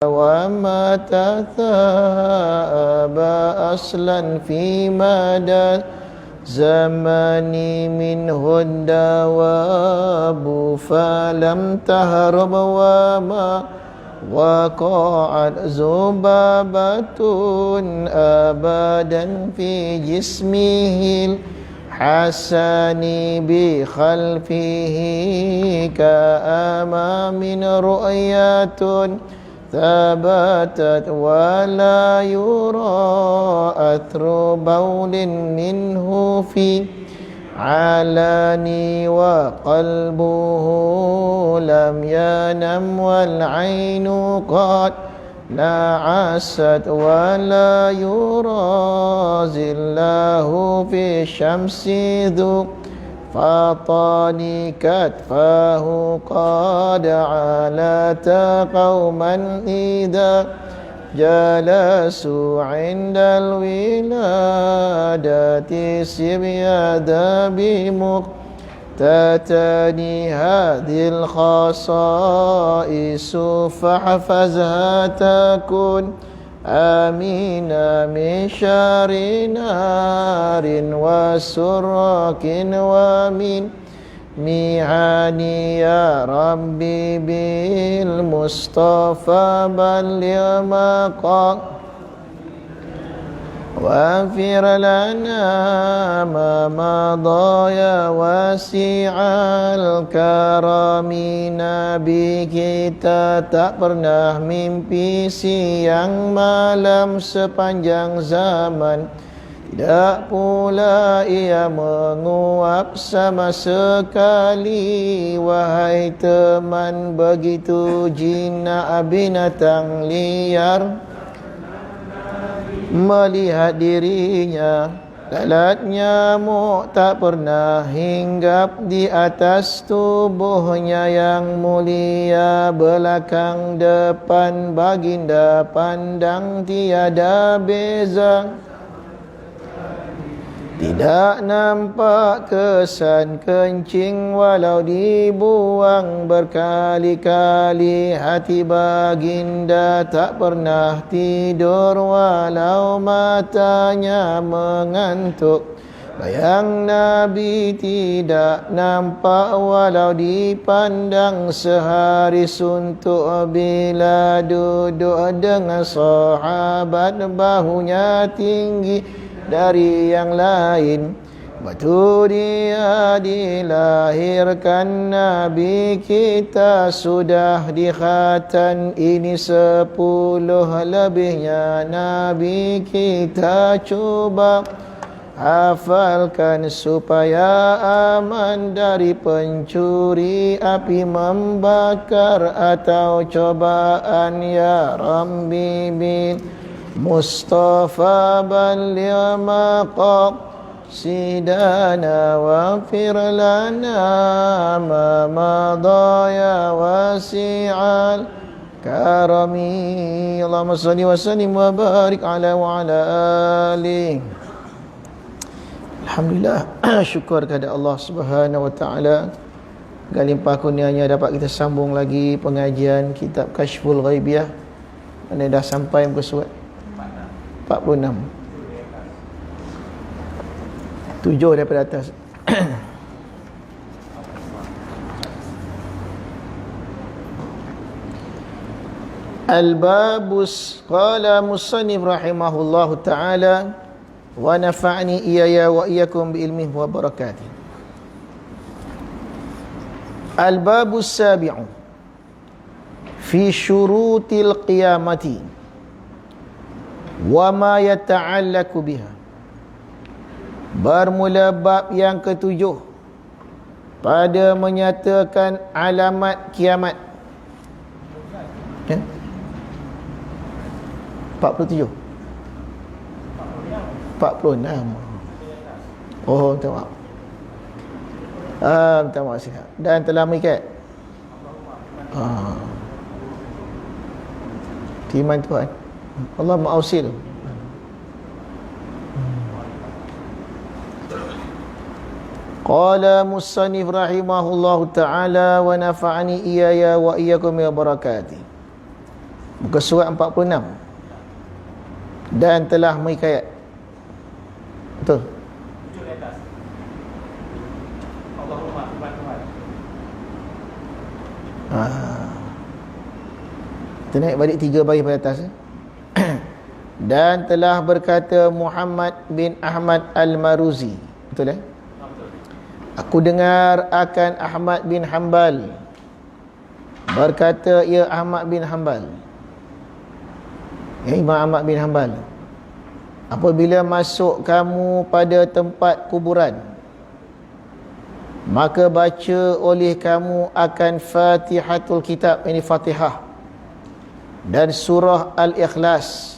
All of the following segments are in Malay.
وما تثاءب أصلا في مدى زمان منه الدواب فلم تهرب وما وقعت ذبابة أبدا في جسمه الحسن بخلفه كأمام رؤية ثبتت ولا يرى أثر بول منه في علاني وقلبه لم ينم والعين قد نعست ولا يرى ظله في الشمس ذو فطاني كتفاه قد علت قوما إذا جلسوا عند الولادة سبيادا بمقتتني هذه الخصائص فاحفظها تكن آمين من شر نار وسراك ومن ميعاني يا ربي بالمصطفى بلغ مقام واغفر لنا ما مضى يا واسع الكرم. Nabi kita tak pernah mimpi siang malam sepanjang zaman, tidak pula ia menguap sama sekali. Wahai teman, begitu jinak binatang liar melihat dirinya, lalat nyamuk tak pernah hinggap di atas tubuhnya yang mulia. Belakang depan baginda pandang tiada beza, tidak nampak kesan kencing walau dibuang berkali-kali. Hati baginda tak pernah tidur walau matanya mengantuk. Bayang Nabi tidak nampak walau dipandang sehari suntuk. Bila duduk dengan sahabat bahunya tinggi dari yang lain. Waktu dia dilahirkan Nabi kita sudah di khatan. Ini 10 lebihnya Nabi kita cuba hafalkan supaya aman dari pencuri, api membakar atau cobaan. Ya Rabbi bil Mustafa balligh maqasidana waghfir lana ma madha ya wasi'al karami. Allahumma salli wa sallim wa barik ala wa ala alihi. Alhamdulillah, syukur kepada Allah Subhanahu wa taala. Dengan limpah kurnianya dapat kita sambung lagi pengajian kitab Kashful Ghaibiyah. Mana dah sampai muka surat 46. 7 daripada atas. Al-babus qala musannif rahimahullahu ta'ala wa nafa'ni iyaya wa iyyakum bi ilmihi wa barakatuh. Al-babus sabi'u fi syurutil qiyamati wa ma yata'allaku biha. Bermula bab yang ke-7 pada menyatakan alamat kiamat. 47 46. Oh, minta maaf. Minta maaf sikit. Dan telah mengikat. Firman Tuhan, Allah ma'ausil. Qala musannif rahimahullahu ta'ala wa nafa'ani iyaya wa iyyakum bi barakatih. Muka surat 46. Dan telah menghikayat. Betul? Kita naik balik 3 baris pada atas. Dan telah berkata Muhammad bin Ahmad Al-Maruzi. Betul Aku dengar akan Ahmad bin Hanbal. Berkata ya Ahmad bin Hanbal. Ya Imam Ahmad bin Hanbal. Apabila masuk kamu pada tempat kuburan, maka baca oleh kamu akan Fatihatul Kitab, ini Fatihah, dan surah Al-Ikhlas,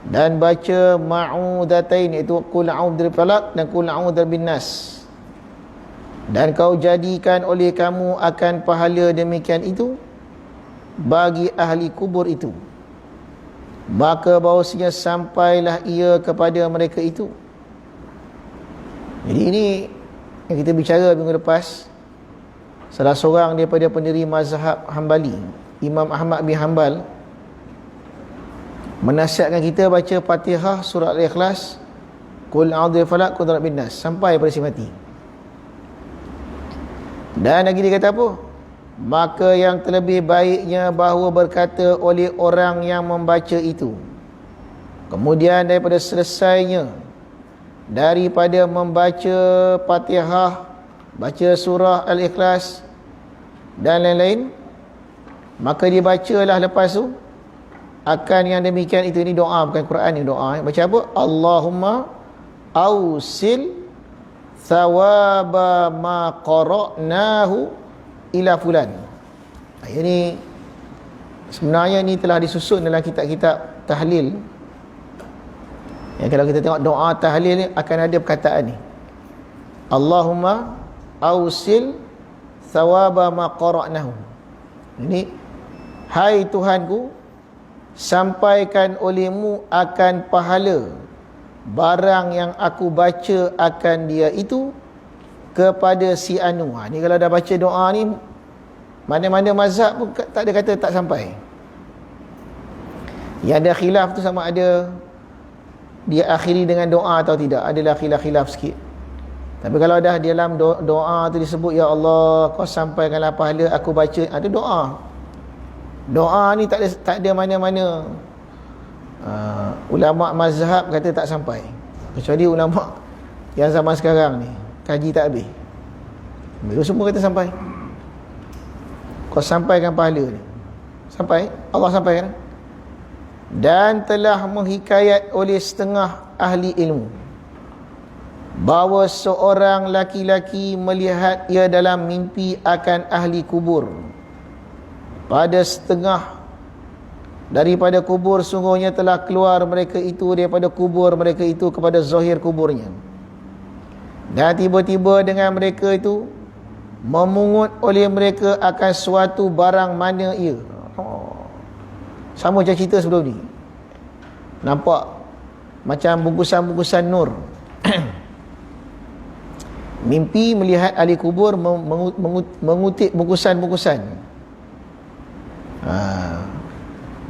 dan baca ma'udatain, iaitu Qul a'udzu birabbil falaq dan Qul a'udzu birabbin nas. Dan kau jadikan oleh kamu akan pahala demikian itu bagi ahli kubur itu, maka bahawasanya sampailah ia kepada mereka itu. Jadi ini yang kita bicara minggu lepas. Salah seorang daripada pendiri mazhab Hambali, Imam Ahmad bin Hanbal, menasihatkan kita baca Fatihah, surah Al-Ikhlas, Qul a'udzu birabbil falaq, Qul a'udzu birabbin nas, sampai pada si mati. Dan lagi dia kata apa? Maka yang terlebih baiknya bahawa berkata oleh orang yang membaca itu, kemudian daripada selesainya daripada membaca Fatihah, baca surah Al-Ikhlas dan lain-lain, maka dibacalah lepas tu akan yang demikian itu. Ini doa, bukan Quran, ini doa. Baca apa? Allahumma ausil thawaba ma qara'nahu ila fulan. Ini sebenarnya ini telah disusun dalam kitab-kitab tahlil. Kalau kita tengok doa tahlil ni akan ada perkataan ni, Allahumma ausil thawaba ma qara'nahu. Ini, hai Tuhanku, sampaikan olehmu akan pahala barang yang aku baca akan dia itu kepada si anu. Ni kalau dah baca doa ni, mana-mana mazhab pun tak ada kata tak sampai. Yang ada khilaf tu sama ada dia akhiri dengan doa atau tidak, adalah khilaf-khilaf sikit. Tapi kalau dah di dalam doa tu disebut, ya Allah, kau sampaikanlah pahala aku baca, ada doa. Doa ni tak ada mana-mana ulama mazhab kata tak sampai, kecuali ulama yang zaman sekarang ni kaji tak habis. Mereka semua kata sampai. Kau sampaikan pahala ni, sampai, Allah sampaikan. Dan telah menghikayat oleh setengah ahli ilmu bahawa seorang laki-laki melihat ia dalam mimpi akan ahli kubur. Pada setengah daripada kubur, sungguhnya telah keluar mereka itu daripada kubur mereka itu kepada zahir kuburnya. Dan tiba-tiba dengan mereka itu memungut oleh mereka akan suatu barang mana ia. Sama macam cerita sebelum ni. Nampak macam bungkusan-bungkusan nur. Mimpi melihat ahli kubur mengutip bungkusan-bungkusan.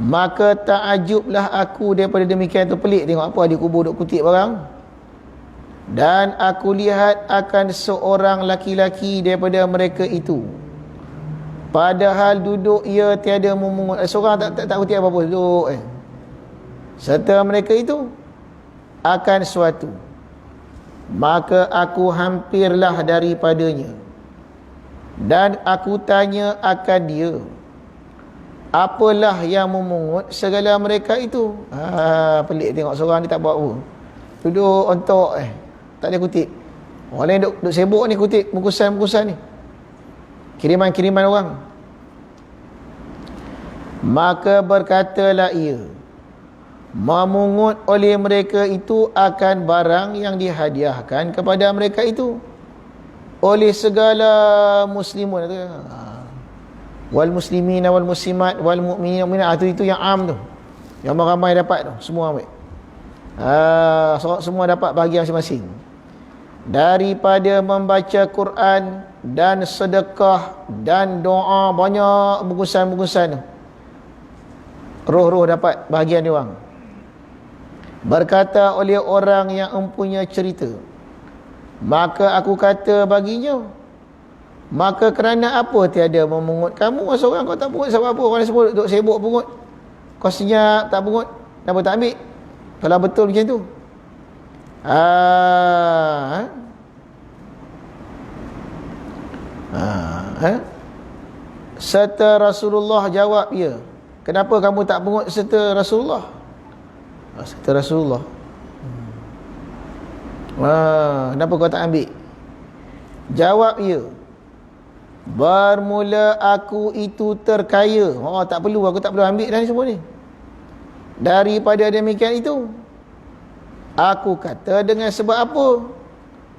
Maka ta'ajublah aku daripada demikian tu, pelik tengok apa ahli kubur duk kutip barang. Dan aku lihat akan seorang laki-laki daripada mereka itu, padahal duduk ia tiada memungut. Seorang tak kutip apa-apa, duduk serta mereka itu akan suatu. Maka aku hampirlah daripadanya dan aku tanya akan dia, apalah yang memungut segala mereka itu. Pelik tengok seorang ni tak buat apa, duduk ontok tak ada kutip. Orang lain duk sibuk ni kutip bungkusan-bungkusan ni, kiriman-kiriman orang. Maka berkatalah ia, memungut oleh mereka itu akan barang yang dihadiahkan kepada mereka itu oleh segala muslimun. Wal muslimin wal muslimat wal mu'minin wal mu'minat, itu yang am tu, yang ramai dapat tu, semua ambil. Semua dapat bahagian masing-masing daripada membaca Quran dan sedekah dan doa. Banyak bungkusan-bungkusan tu. roh-roh dapat bahagian dia orang. Berkata oleh orang yang mempunyai cerita, maka aku kata baginya, maka kerana apa tiada memungut kamu seorang? Kau tak pungut sebab apa? Orang semua duduk sibuk pungut, kau senyap tak pungut, kenapa tak ambil? Kalau betul macam tu, serta Rasulullah jawab, ya, kenapa kamu tak pungut serta Rasulullah? Serta Rasulullah. Kenapa kau tak ambil? Jawab, ya, bermula aku itu terkaya. Tak perlu, aku tak perlu ambil dah ni semua ni. Daripada demikian itu, aku kata, dengan sebab apa?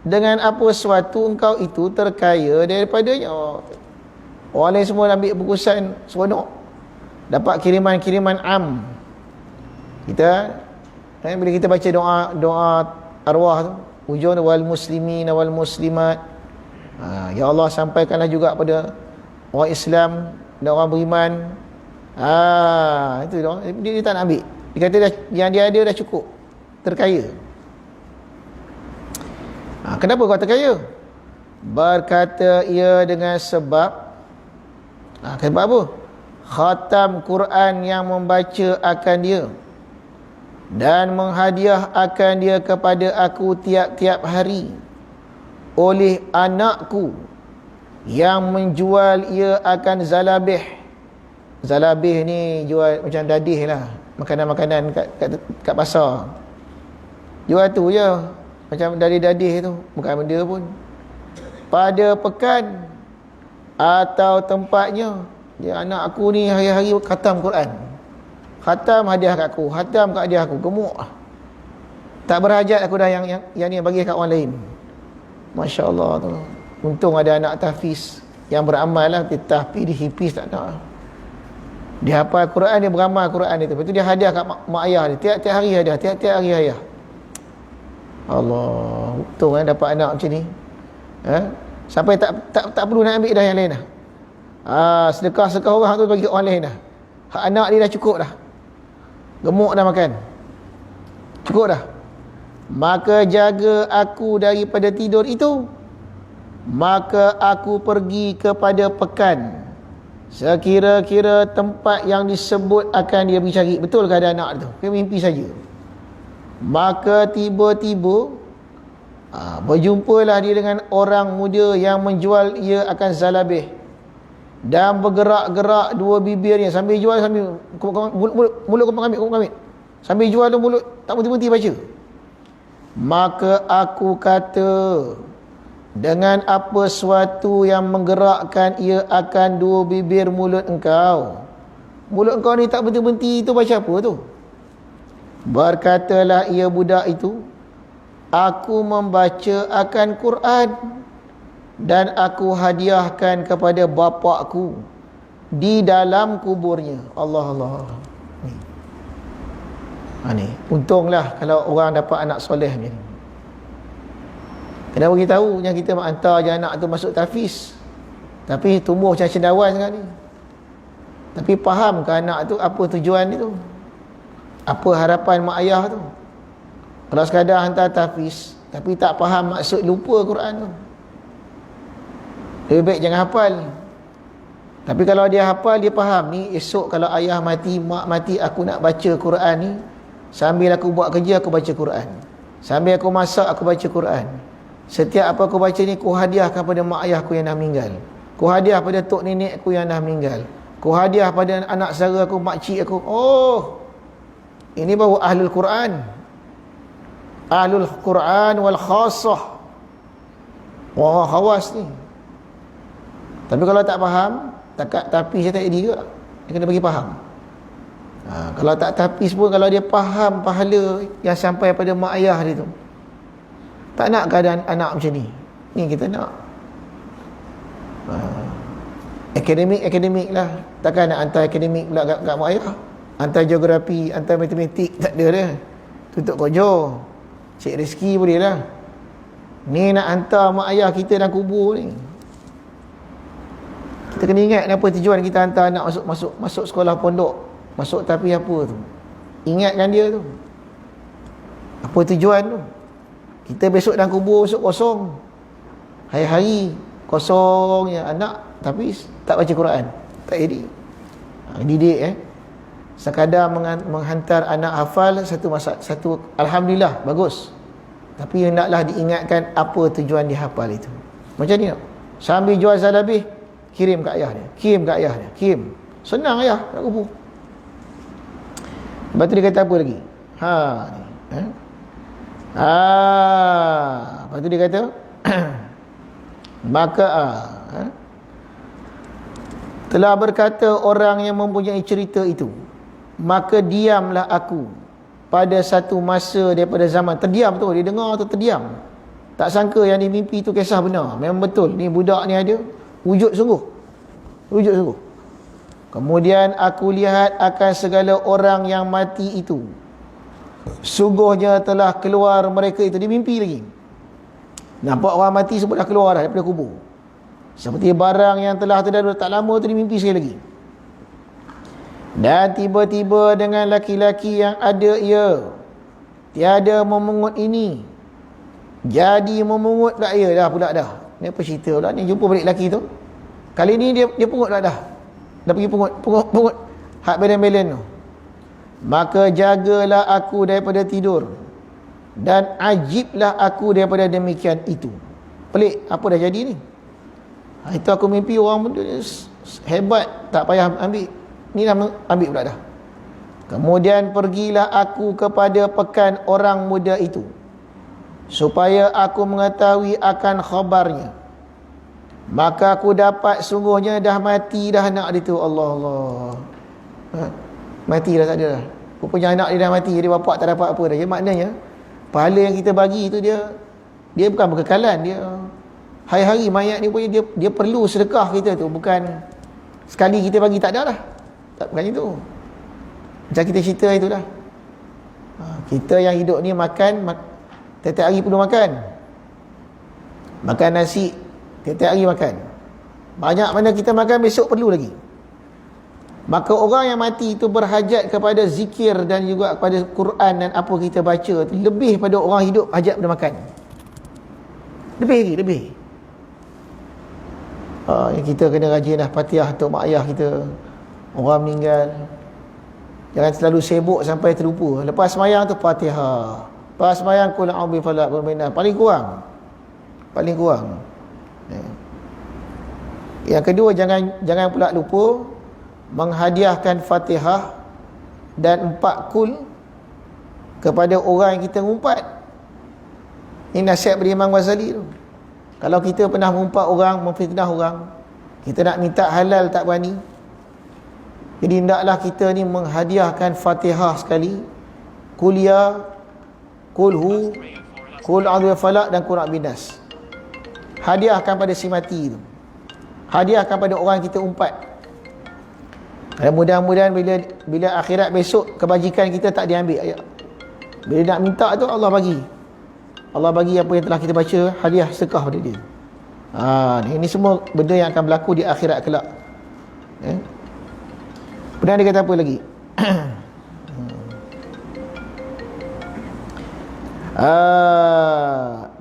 Dengan apa suatu engkau itu terkaya daripadanya? Orang lain semua ambil bungkusan seronok, dapat kiriman-kiriman am. Kita bila kita baca doa arwah tu, hujung wal muslimin wal muslimat, ya Allah, sampaikanlah juga pada orang Islam dan orang beriman. Itu dia tak nak ambil. Dia kata yang dia ada dah cukup, terkaya. Kenapa kau terkaya? Berkata ia dengan sebab sebab apa? Khatam Quran yang membaca akan dia dan menghadiah akan dia kepada aku tiap-tiap hari oleh anakku yang menjual ia akan zalabih. Zalabih ni jual macam dadih lah, makanan-makanan kat pasar. Jual tu je, macam dadih-dadih tu, bukan benda pun. Pada pekan atau tempatnya, dia anak aku ni hari-hari khatam Quran, khatam hadiah kat aku, khatam kat hadiah aku, gemuk. Tak berhajat aku dah yang ni bagi kat orang lain. Masya Allah tu. Untung ada anak tahfiz yang beramal lah. Dia tahfiz, dia hipis tak nak. Dia hafal Quran, dia beramal Quran dia tu. Lepas tu dia hadiah kat mak ayah dia. Tiap-tiap hari hadiah, tiap-tiap hari hadiah. Allah, untung dapat anak macam ni. Sampai tak perlu nak ambil dah yang lain dah. Sedekah-sedekah orang tu bagi orang lain dah. Hak anak dia dah cukup dah. Gemuk dah makan, cukup dah. Maka jaga aku daripada tidur itu, maka aku pergi kepada pekan. Sekira-kira tempat yang disebut akan dia pergi cari. Betul ke ada anak tu? Dia mimpi saja. Maka tiba-tiba berjumpalah dia dengan orang muda yang menjual ia akan zalabih, dan bergerak-gerak dua bibirnya sambil jual, sambil mulut kau ambil, sambil jual tu mulut tak berhenti-henti baca. Maka aku kata, dengan apa suatu yang menggerakkan ia akan dua bibir mulut engkau? Mulut engkau ni tak berhenti-henti tu baca apa tu? Berkatalah ia budak itu, aku membaca akan Quran dan aku hadiahkan kepada bapakku di dalam kuburnya. Allah. Ni untunglah kalau orang dapat anak soleh macam ni. Kena bagi tahu yang kita hantar je anak tu masuk tahfiz, tapi tumbuh macam cendawan sangat ni. Tapi faham ke anak tu apa tujuan dia tu? Apa harapan mak ayah tu? Kalau sekadar hantar tahfiz tapi tak faham maksud, lupa Quran tu, lebih baik jangan hafal. Tapi kalau dia hafal, dia faham, ni esok kalau ayah mati, mak mati, aku nak baca Quran ni. Sambil aku buat kerja, aku baca Quran. Sambil aku masak, aku baca Quran. Setiap apa aku baca ni, aku hadiahkan pada mak ayahku yang dah meninggal. Aku hadiah pada tok nenek aku yang dah meninggal. Aku hadiah pada anak saudara aku, makcik aku. Oh, ini baru ahlul Quran. Ahlul Quran wal khassah. Orang khawas ni. Tapi kalau tak faham, tapi saya tak jadi juga. Dia kena bagi faham. Kalau tak tapis pun, kalau dia faham pahala yang sampai pada mak ayah dia tu, tak nak keadaan anak macam ni. Ni kita nak akademik lah. Takkan nak hantar akademik pula kat mak ayah. Hantar geografi, hantar matematik, tak ada dah. Tutup kojo, cek rezeki boleh lah. Ni nak hantar mak ayah kita dalam kubur ni. Kita kena ingat apa tujuan kita hantar anak masuk sekolah pondok. Masuk tapi apa tu? Ingatkan dia tu. Apa tujuan tu? Kita besok dalam kubur, besok kosong. Hari-hari kosongnya anak, tapi tak baca Quran. Tak jadi. Didik sekadar menghantar anak hafal satu alhamdulillah, bagus. Tapi hendaklah diingatkan apa tujuan dihafal itu. Macam ni tak? Sambil jual zalabih, kirim kat ayah dia. Kirim. Senang ayah nak kubur. Lepas tu dia kata apa lagi? Lepas tu dia kata maka telah berkata orang yang mempunyai cerita itu, maka diamlah aku pada satu masa daripada zaman. Terdiam tu, dia dengar tu terdiam. Tak sangka yang dia mimpi tu kisah benar. Memang betul, ni budak ni ada wujud sungguh. Kemudian aku lihat akan segala orang yang mati itu, sungguhnya telah keluar mereka itu. Dia mimpi lagi, nampak orang mati semua dah keluar dah daripada kubur, seperti barang yang telah terdalu tak lama tu. Dia mimpi sekali lagi. Dan tiba-tiba dengan laki-laki yang ada ia tiada memungut ini, jadi memungut pula ia dah pula dah. Ni apa cerita pula ni? Jumpa balik lelaki tu, kali ni dia pungut pula dah pergi pungut hak belen-belen tu. Maka jagalah aku daripada tidur, dan ajiblah aku daripada demikian itu. Pelik, apa dah jadi ni? Itu aku mimpi orang benda hebat, tak payah ambil, ni dah ambil pula dah. Kemudian pergilah aku kepada pekan orang muda itu, supaya aku mengetahui akan khabarnya. Maka aku dapat sungguhnya dah mati dah anak dia tu. Allah. Mati dah, tak ada dah. Rupanya anak dia dah mati, jadi bapak tak dapat apa dah. Jadi maknanya pahala yang kita bagi itu dia bukan berkekalan. Dia hari-hari mayat ni punya dia perlu sedekah kita tu, bukan sekali kita bagi tak ada dah. Tak, bukan itu. Macam kita cerita itu dah. Kita yang hidup ni makan tiap-tiap hari perlu makan. Makan nasi tiap-tiap hari makan. Banyak mana kita makan, besok perlu lagi. Maka orang yang mati itu berhajat kepada zikir dan juga kepada Quran dan apa kita baca tu, lebih pada orang hidup hajat pada makan. Lebih. Yang kita kena rajin dah Fatihah untuk mak ayah kita. Orang meninggal, jangan terlalu sibuk sampai terlupa. Lepas sembahyang tu Fatihah, lepas sembahyang qul a'udzu falaq bermain. Paling kurang. Yang kedua, jangan pula lupa menghadiahkan Fatihah dan 4 kul kepada orang yang kita ngumpat. Ini nasihat dari Imam Ghazali tu. Kalau kita pernah ngumpat orang, memfitnah orang, kita nak minta halal tak berani, jadi hendaklah kita ni menghadiahkan Fatihah sekali, kuliah, kulhu, kul a'udzu falaq dan qul binas. Hadiahkan pada si mati tu, hadiahkan pada orang yang kita umpat. Dan mudah-mudahan bila akhirat besok, kebajikan kita tak diambil. Bila nak minta tu Allah bagi apa yang telah kita baca, hadiah sedekah pada dia. Ini semua benda yang akan berlaku di akhirat kelak. Kemudian dia kata apa lagi?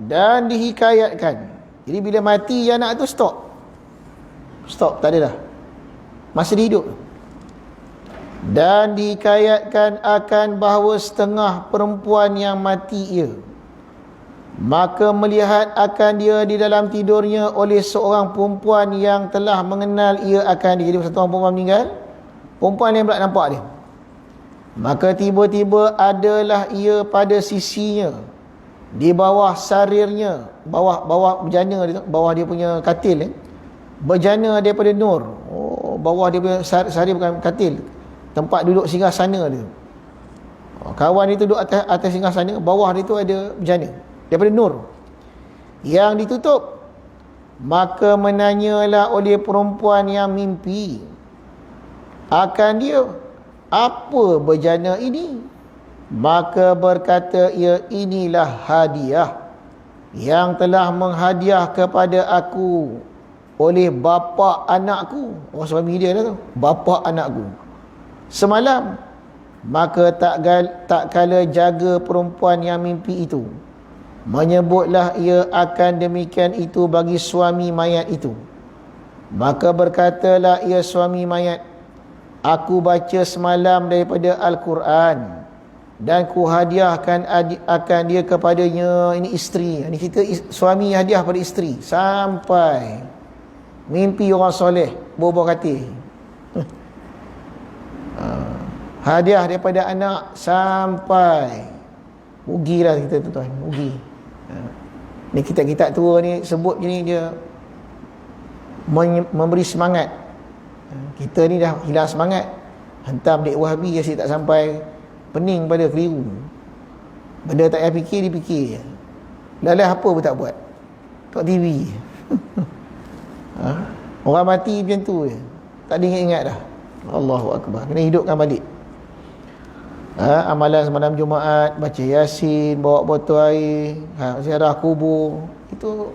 Dan dihikayatkan. Jadi bila mati anak tu stop, tak ada dah, masih hidup. Dan dihikayatkan akan bahawa setengah perempuan yang mati ia, maka melihat akan dia di dalam tidurnya oleh seorang perempuan yang telah mengenal ia akan dia. Jadi satu orang perempuan meninggal, perempuan yang pula nampak dia. Maka tiba-tiba adalah ia pada sisinya, di bawah sarirnya, bawah bejana dia, bawah dia punya katil, bejana daripada nur. Bawah dia punya sarir, bukan katil, tempat duduk singgasana dia. Kawan dia tu duduk atas singgasana, bawah dia tu ada bejana daripada nur yang ditutup. Maka menanyalah oleh perempuan yang mimpi akan dia, apa bejana ini? Maka berkata ia, inilah hadiah yang telah menghadiah kepada aku oleh bapa anakku. Suami dia lah tu, bapa anakku. semalam. Maka tak kala jaga perempuan yang mimpi itu, menyebutlah ia akan demikian itu bagi suami mayat itu. Maka berkatalah ia suami mayat, aku baca semalam daripada Al-Quran dan ku hadiahkan akan dia kepadanya. Ini isteri, ini kita suami hadiah pada isteri, sampai mimpi orang soleh buah-buah katil. Hadiah daripada anak sampai rugilah kita tuan-tuan, rugi. Ni kitab-kitab tua ni sebut ni dia memberi semangat. Kita ni dah hilang semangat, hentam dek Wahabi asyik tak sampai, pening pada keliru. Benda tak payah fikir, dipikir je. Lalah apa pun tak buat, tengok TV. Orang mati macam tu je, tak diingat-ingat dah. Allahu Akbar, kena hidupkan balik. Amalan semalam Jumaat, baca Yasin, bawa botol air, ziarah kubur, itu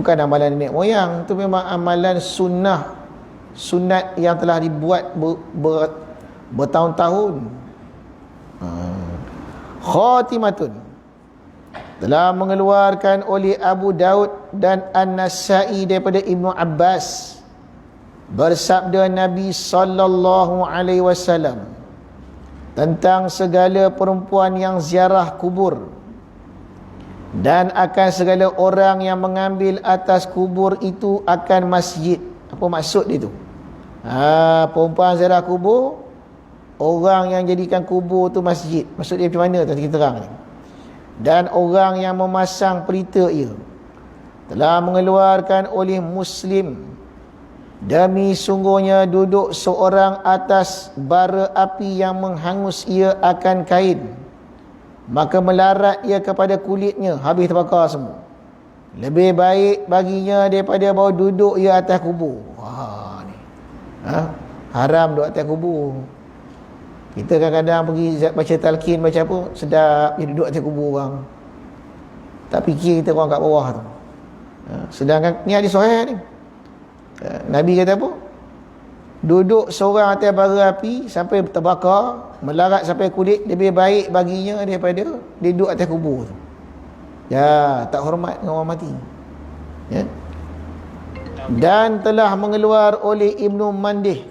bukan amalan nenek moyang, itu memang amalan sunat yang telah dibuat bertahun-tahun. Khatimatun, telah mengeluarkan oleh Abu Daud dan An-Nasai daripada Ibnu Abbas, bersabda Nabi sallallahu alaihi wasallam tentang segala perempuan yang ziarah kubur dan akan segala orang yang mengambil atas kubur itu akan masjid. Apa maksud dia tu? Perempuan ziarah kubur, orang yang jadikan kubur tu masjid. Maksud dia macam mana tu kita terang ni. Dan orang yang memasang pelita ia telah mengeluarkan oleh Muslim, demi sungguhnya duduk seorang atas bara api yang menghangus ia akan kain, maka melarat ia kepada kulitnya, habis terbakar semua. Lebih baik baginya daripada bahawa duduk ia atas kubur. Haram duduk atas kubur. Kita kadang-kadang pergi baca talqin, baca apa, sedap dia duduk atas kubur orang, tak fikir kita orang kat bawah tu. Sedangkan ni hadis sahih ni, Nabi kata apa? Duduk seorang atas bara api sampai terbakar, melarat sampai kulit, lebih baik baginya daripada dia duduk atas kubur tu. Ya, tak hormat dengan orang mati. Ya. Dan telah mengeluar oleh Ibnu Mandih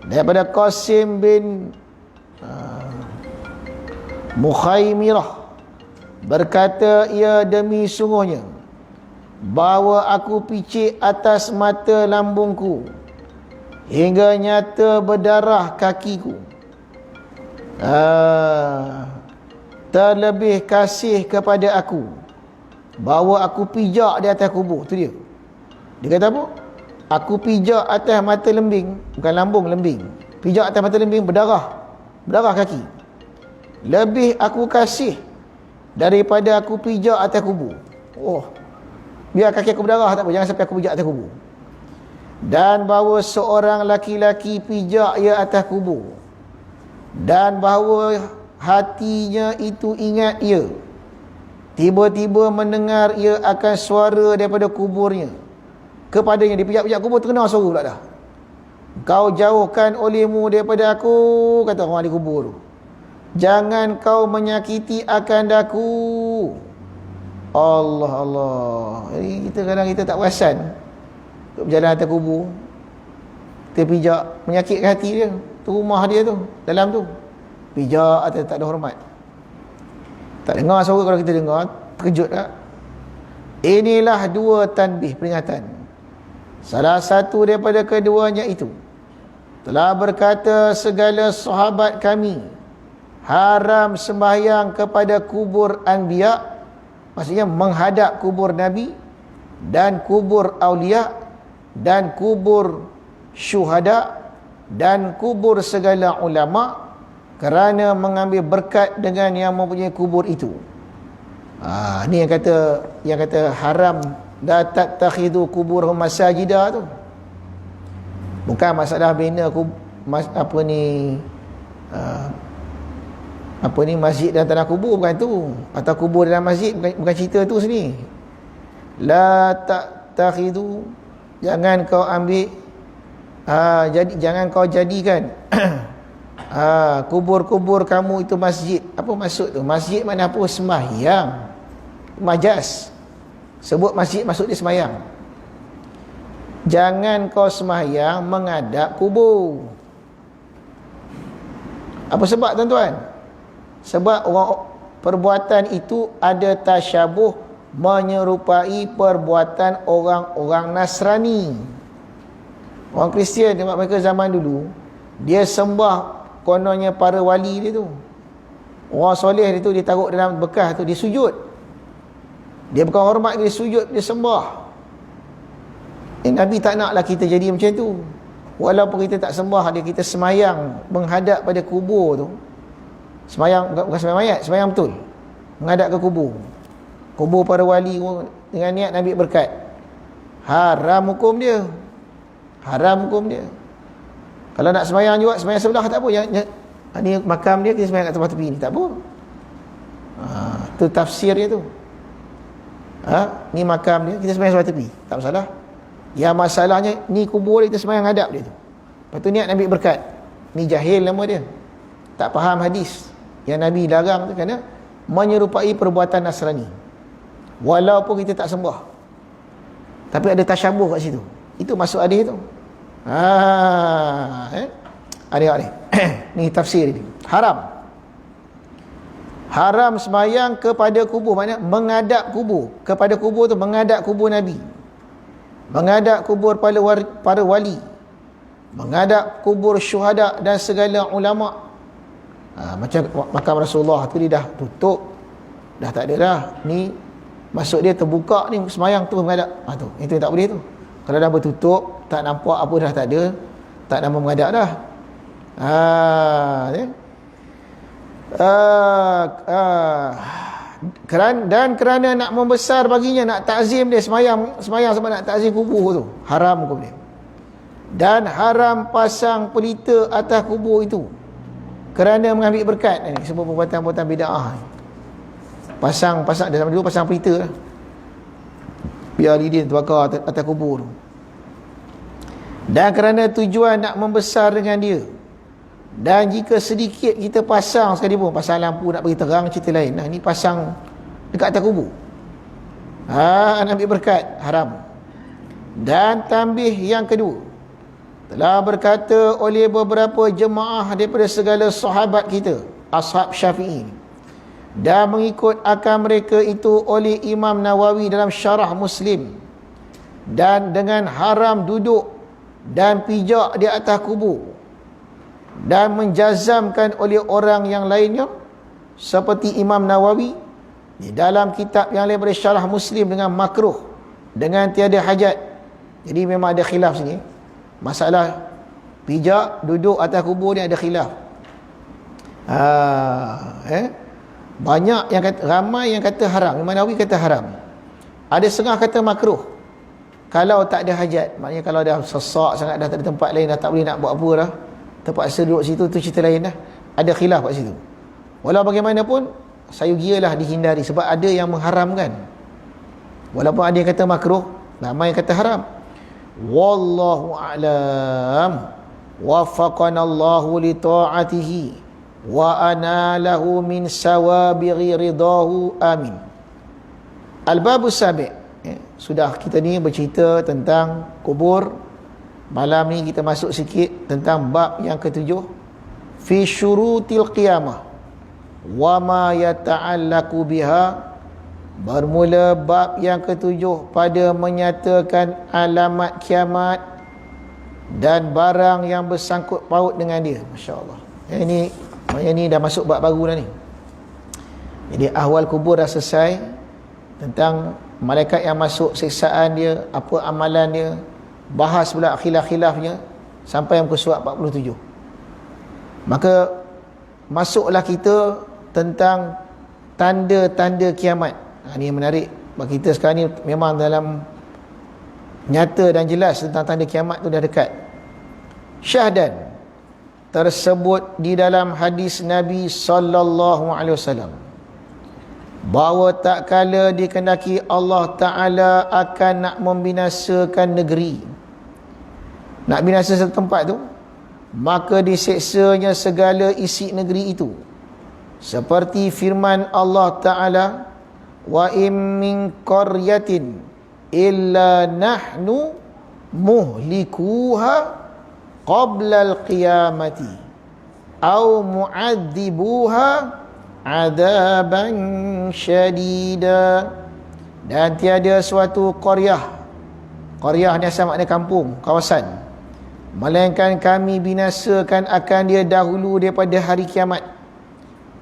daripada Qasim bin Mukhaimirah, berkata ia, demi sungguhnya bahawa aku picit atas mata lambungku hingga nyata berdarah kakiku, terlebih kasih kepada aku bahawa aku pijak di atas kubur. Tu dia kata apa? Aku pijak atas mata lembing, bukan lambung, lembing. Pijak atas mata lembing, berdarah kaki, lebih aku kasih daripada aku pijak atas kubur. Biar kaki aku berdarah tak apa, jangan sampai aku pijak atas kubur. Dan bahawa seorang laki-laki pijak ia atas kubur, dan bahawa hatinya itu ingat ia, tiba-tiba mendengar ia akan suara daripada kuburnya kepadanya. Dia pijak-pijak kubur, terkenal suara pula dah. Kau jauhkan olehmu daripada aku, kata orang di kubur tu. Jangan kau menyakiti akan daku. Allah. Jadi kita kadang kita tak perasan duk berjalan atas kubur, kita pijak, menyakitkan hati dia. Tu rumah dia tu, dalam tu pijak atas, tak ada hormat. Tak dengar suara, kalau kita dengar terkejut tak? Inilah dua tanbih, peringatan. Salah satu daripada keduanya itu telah berkata segala sahabat kami haram sembahyang kepada kubur anbiya, maksudnya menghadap kubur Nabi dan kubur aulia dan kubur syuhada dan kubur segala ulama, kerana mengambil berkat dengan yang mempunyai kubur itu. Ni yang kata haram, la tattakhidu kuburhum masajida tu. Bukan masalah bina masjid dan tanah kubur, bukan tu. Atau kubur dalam masjid, bukan cerita tu sini. La takhidu, jangan kau ambil jangan kau jadikan Kubur-kubur kamu itu masjid. Apa maksud tu? Masjid mana apa? Sembahyang. Majas. Sebut masjid, maksud dia sembahyang. Jangan kau sembahyang menghadap kubur. Apa sebab tuan-tuan? Sebab perbuatan itu ada tasyabuh, menyerupai perbuatan orang-orang Nasrani. Orang Kristian, tempat mereka zaman dulu, dia sembah kononnya para wali dia tu. Orang soleh dia tu, dia taruh dalam bekas tu, dia sujud. Dia bukan hormat, dia sujud, dia sembah. Nabi tak naklah kita jadi macam tu. Walaupun kita tak sembah dia, kita semayang menghadap pada kubur tu. Semayang, bukan semayang mayat, semayang betul, menghadap ke kubur. Kubur para wali dengan niat Nabi berkat. Haram hukum dia. Haram hukum dia. Kalau nak semayang juga, semayang sebelah tak apa. Ni makam dia, kita semayang kat tempat tepi ni, tak apa. Tu tafsir dia tu. Ni makam dia, kita semayang sebelah tepi, tak masalah. Yang masalahnya, ni kubur dia, kita semayang hadap dia tu. Lepas tu niat Nabi berkat. Ni jahil nama dia, tak faham hadis yang Nabi larang tu, kerana menyerupai perbuatan Nasrani. Walaupun kita tak sembah, tapi ada tasyabuh kat situ. Itu masuk hadis tu. Adik-adik ni tafsir ni. Haram semayang kepada kubur, maknanya menghadap kubur. Kepada kubur tu, menghadap kubur Nabi, menghadap kubur para wali, menghadap kubur syuhada dan segala ulama. Macam makam Rasulullah tu, dia dah tutup, dah tak ada dah. Ni masuk dia terbuka ni, semayang tu menghadap. Tu, itu tak boleh tu. Kalau dah bertutup, tak nampak apa dah, tak ada, tak nama menghadap dah. Dan kerana nak membesar baginya, nak takzim dia, semayang sebab nak takzim kubur tu, haram hukum dia. Dan haram pasang pelita atas kubur itu kerana mengambil berkat. Ini sebab perbuatan-perbuatan bid'ah. Pasang dalam dulu pasang pelita lah, biar lilin terbakar atas kubur tu. Dan kerana tujuan nak membesar dengan dia. Dan jika sedikit kita pasang sekali pun, pasang lampu nak bagi terang, cerita lain. Ni pasang dekat atas kubur, nak ambil berkat, haram. Dan tambih yang kedua, telah berkata oleh beberapa jemaah daripada segala sahabat kita, ashab Syafi'i, dan mengikut akal mereka itu oleh Imam Nawawi dalam syarah Muslim, dan dengan haram duduk dan pijak di atas kubur, dan menjazamkan oleh orang yang lainnya seperti Imam Nawawi di dalam kitab yang lain pada syarah Muslim dengan makruh, dengan tiada hajat. Jadi memang ada khilaf sini. Masalah pijak, duduk atas kubur ni ada khilaf. Banyak yang kata, ramai yang kata haram. Imam Nawawi kata haram. Ada setengah kata makruh kalau tak ada hajat. Maknanya kalau dah sesak sangat, dah tak ada tempat lain, dah tak boleh nak buat apa dah, terpaksa duduk situ, tu cerita lain dah. Ada khilaf kat situ. Walau bagaimanapun, sayugialah dihindari, sebab ada yang mengharamkan. Walaupun ada yang kata makruh, ramai yang kata haram. Wallahu a'lam. Waffaqanallahu li ta'atihi wa analahhu min sawabighi ridahu, amin. Al-babu sabi'. Sudah kita ni bercerita tentang kubur. Malam ni kita masuk sikit tentang bab yang ketujuh, fi syurutil qiyamah wa ma yata'allaqu biha. Bermula bab yang ketujuh pada menyatakan alamat kiamat dan barang yang bersangkut paut dengan dia. Masya-Allah. Ini dah masuk bab baru dah ni. Jadi ahwal kubur dah selesai, tentang malaikat yang masuk, siksaan dia, apa amalan dia, bahas pula khilaf-khilafnya sampai muka surat 47. Maka masuklah kita tentang tanda-tanda kiamat. Ini yang menarik bagi kita sekarang ni, memang dalam nyata dan jelas tentang tanda kiamat tu dah dekat. Syahdan tersebut di dalam hadis Nabi sallallahu alaihi wasallam bahawa tak kala dikehendaki Allah Ta'ala akan nak membinasakan negeri, nak binasa satu tempat tu, maka diseksanya segala isi negeri itu, seperti firman Allah Ta'ala, wa in min qaryatin illa nahnu muhlikuha qabla al-qiyamati au mu'adzibuha adaban syadida. Dan tiada suatu qaryah ni asal makna kampung, kawasan, melainkan kami binasakan akan dia dahulu daripada hari kiamat,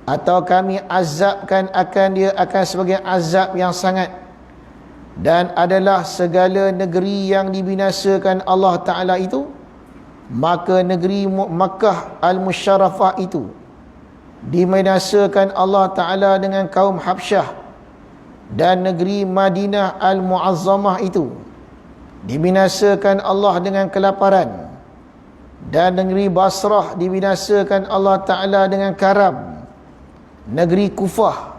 atau kami azabkan akan dia akan sebagai azab yang sangat. Dan adalah segala negeri yang dibinasakan Allah Ta'ala itu, maka negeri Makkah Al-Musyarrafah itu dibinasakan Allah Ta'ala dengan kaum Habsyah, dan negeri Madinah Al-Mu'azzamah itu dibinasakan Allah dengan kelaparan, dan negeri Basrah dibinasakan Allah Ta'ala dengan karam. Negeri Kufah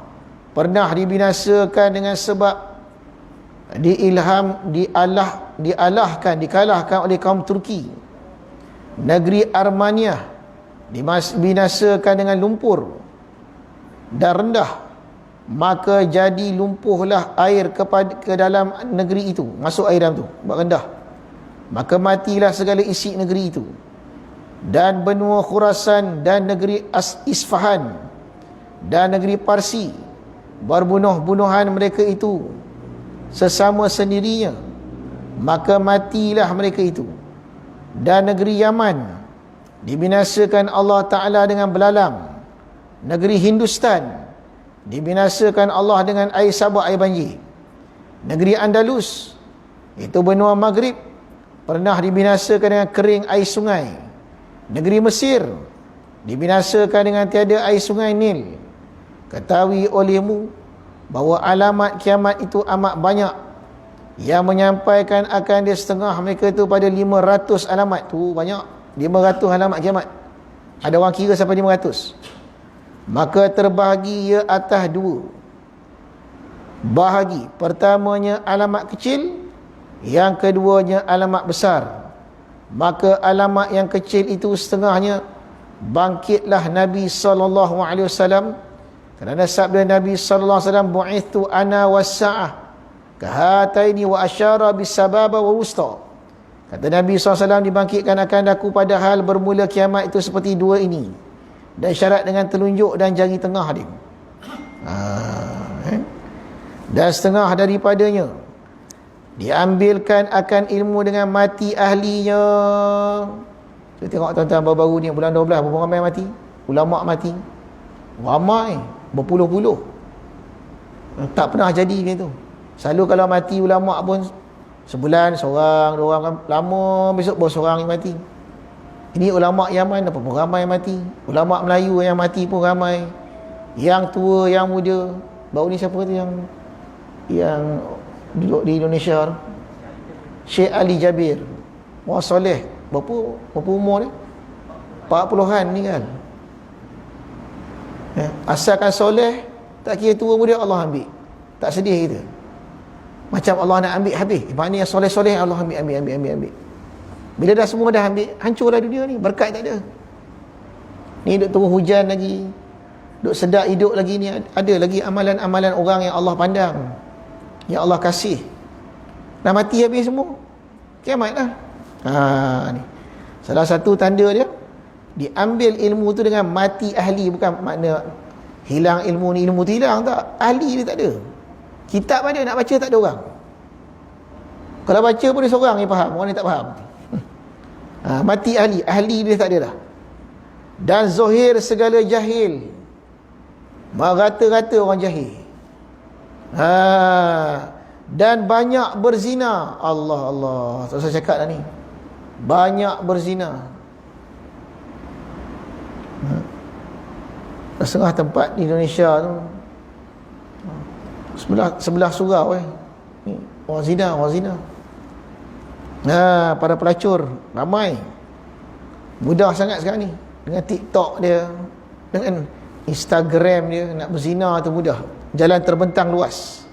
pernah dibinasakan dengan sebab dikalahkan oleh kaum Turki. Negeri Armania dibinasakan dengan lumpur dan rendah, maka jadi lumpuhlah air ke dalam negeri itu, masuk air dalam tu, buat rendah, maka matilah segala isi negeri itu. Dan benua Khurasan dan negeri Isfahan dan negeri Parsi, berbunuh-bunuhan mereka itu sesama sendirinya, maka matilah mereka itu. Dan negeri Yaman dibinasakan Allah Ta'ala dengan belalang. Negeri Hindustan dibinasakan Allah dengan air sabak, air banjir. Negeri Andalus, itu benua Maghrib, pernah dibinasakan dengan kering air sungai. Negeri Mesir dibinasakan dengan tiada air sungai Nil. Ketahui olehmu bahawa alamat kiamat itu amat banyak, yang menyampaikan akan dia setengah mereka itu pada 500 alamat. Tu banyak, 500 alamat kiamat. Ada orang kira sampai 500. Maka terbahagi ia atas dua bahagi. Pertamanya alamat kecil, yang keduanya alamat besar. Maka alamat yang kecil itu setengahnya, bangkitlah Nabi SAW, kerana sabda Nabi SAW, bu'ithu ana was-sa'ah kahataini wa asyara bis-sababa wa wusta. Kata Nabi SAW, dibangkitkan akan aku padahal bermula kiamat itu seperti dua ini, dan syarat dengan telunjuk dan jari tengah dia. Dan setengah daripadanya diambilkan akan ilmu dengan mati ahlinya. Kita tengok tuan-tuan, baru-baru ni bulan 12 berapa ramai mati? Ulama mati ramai, berpuluh-puluh. Tak pernah jadi macam tu. Selalu kalau mati ulama pun sebulan seorang, dua orang, lama besok baru seorang yang mati. Ini ulama Yaman apa pun ramai mati. Ulama Melayu yang mati pun ramai. Yang tua, yang muda. Baru ni siapa tu yang duduk di Indonesia tu? Syekh Ali Jabir. Orang soleh. Berapa umur ni? 40-an ni kan. Asalkan soleh, tak kira tua muda, Allah ambil. Tak sedih kita. Macam Allah nak ambil habis. Maknanya yang soleh-soleh Allah ambil. Bila dah semua dah ambil, hancurlah dunia ni, berkat tak ada. Ni duk turun hujan lagi, duk sedap hidup lagi, ni ada lagi amalan-amalan orang yang Allah pandang, yang Allah kasih. Dah mati habis semua, kiamat lah. Ni salah satu tanda dia, diambil ilmu tu dengan mati ahli. Bukan makna hilang ilmu ni, ilmu tu hilang, tak. Ahli dia tak ada. Kitab ada, nak baca tak ada orang. Kalau baca pun dia seorang yang faham, orang ni tak faham. Mati ahli dia tak ada dah. Dan zahir segala jahil, merata-rata orang jahil. Dan banyak berzina. Allah, tak usah cakap dah ni. Banyak berzina. Setengah tempat di Indonesia tu, sebelah surau ni, orang zina. Para pelacur ramai, mudah sangat sekarang ni. Dengan TikTok dia, dengan Instagram dia, nak berzina tu mudah. Jalan terbentang luas.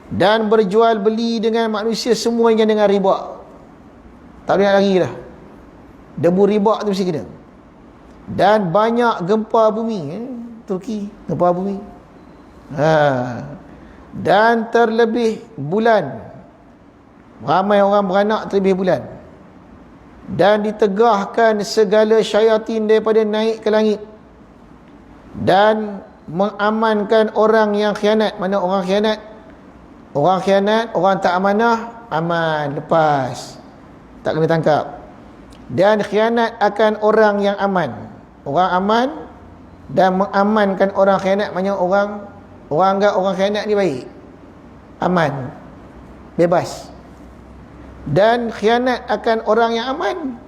Dan berjual beli dengan manusia semuanya dengan riba. Tak boleh nak lari dah. Debu ribak tu mesti kena. Dan banyak gempa bumi, Turki, gempa bumi. Dan terlebih bulan. Ramai orang beranak terlebih bulan. Dan ditegahkan segala syaitan daripada naik ke langit. Dan mengamankan orang yang khianat. Mana orang khianat? Orang khianat, orang tak amanah, aman, lepas, tak kena tangkap. Dan khianat akan orang yang aman. Orang aman dan mengamankan orang khianat. Maknanya orang anggap orang khianat ni baik, aman, bebas. Dan khianat akan orang yang aman.